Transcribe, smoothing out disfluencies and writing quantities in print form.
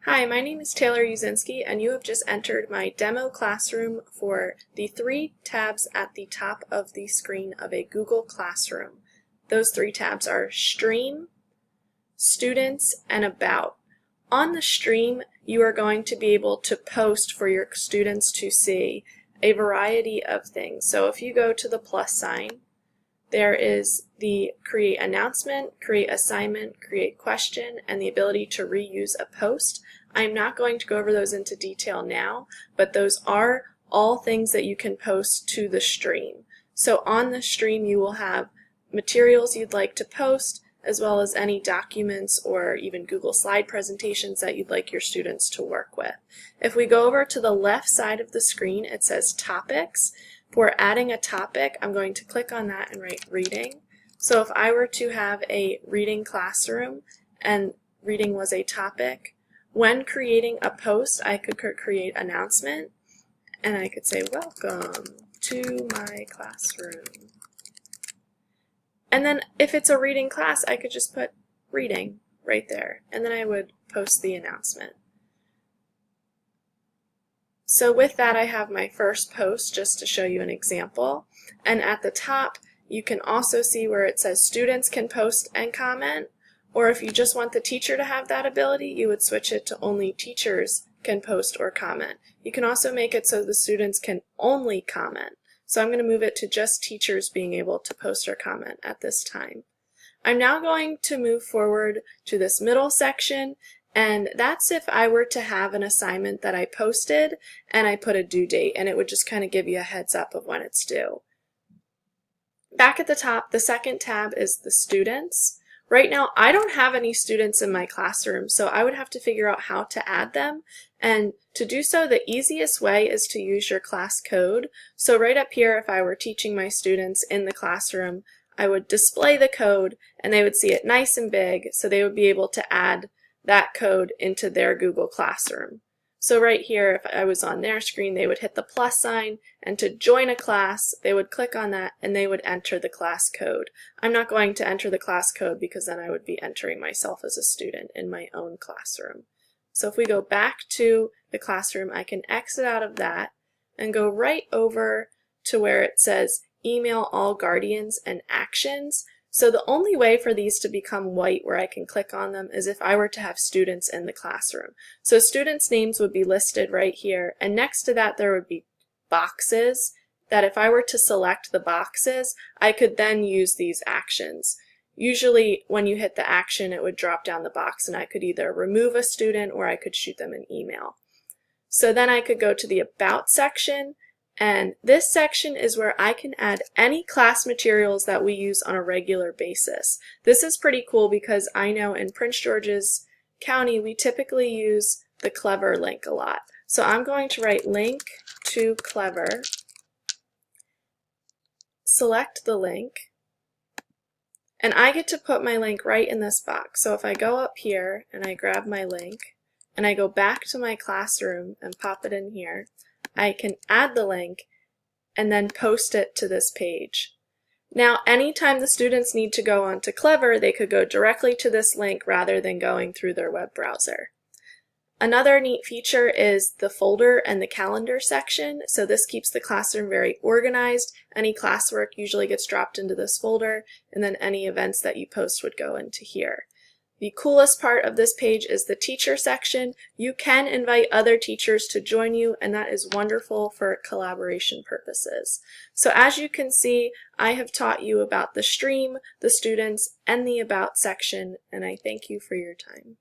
Hi, my name is Taylor Uzinski, and you have just entered my demo classroom for the 3 tabs at the top of the screen of a Google Classroom. Those 3 tabs are Stream, Students, and About. On the Stream, you are going to be able to post for your students to see a variety of things. So if you go to the plus sign, there is the create announcement, create assignment, create question, and the ability to reuse a post. I'm not going to go over those into detail now, but those are all things that you can post to the stream. So on the stream you will have materials you'd like to post, as well as any documents or even Google slide presentations that you'd like your students to work with. If we go over to the left side of the screen, it says Topics. For adding a topic, I'm going to click on that and write reading. So if I were to have a reading classroom and reading was a topic, when creating a post, I could create announcement and I could say, welcome to my classroom. And then if it's a reading class, I could just put reading right there, and then I would post the announcement. So with that, I have my first post just to show you an example. And at the top, you can also see where it says students can post and comment, or if you just want the teacher to have that ability, you would switch it to only teachers can post or comment. You can also make it so the students can only comment. So I'm going to move it to just teachers being able to post or comment at this time. I'm now going to move forward to this middle section, and that's if I were to have an assignment that I posted and I put a due date, and it would just kind of give you a heads up of when it's due. Back at the top, the second tab is the students. Right now, I don't have any students in my classroom, so I would have to figure out how to add them. And to do so, the easiest way is to use your class code. So right up here, if I were teaching my students in the classroom, I would display the code and they would see it nice and big, so they would be able to add that code into their Google Classroom. So right here, if I was on their screen, they would hit the plus sign, and to join a class, they would click on that and they would enter the class code. I'm not going to enter the class code because then I would be entering myself as a student in my own classroom. So if we go back to the classroom, I can exit out of that and go right over to where it says email all guardians and actions. So the only way for these to become white where I can click on them is if I were to have students in the classroom. So students' names would be listed right here, and next to that there would be boxes that if I were to select the boxes, I could then use these actions. Usually when you hit the action, it would drop down the box and I could either remove a student or I could shoot them an email. So then I could go to the About section, and this section is where I can add any class materials that we use on a regular basis. This is pretty cool because I know in Prince George's County we typically use the Clever link a lot. So I'm going to write link to Clever, select the link, and I get to put my link right in this box. So if I go up here and I grab my link and I go back to my classroom and pop it in here, I can add the link and then post it to this page. Now, anytime the students need to go onto Clever, they could go directly to this link rather than going through their web browser. Another neat feature is the folder and the calendar section. So this keeps the classroom very organized. Any classwork usually gets dropped into this folder, and then any events that you post would go into here. The coolest part of this page is the teacher section. You can invite other teachers to join you, and that is wonderful for collaboration purposes. So as you can see, I have taught you about the stream, the students, and the About section, and I thank you for your time.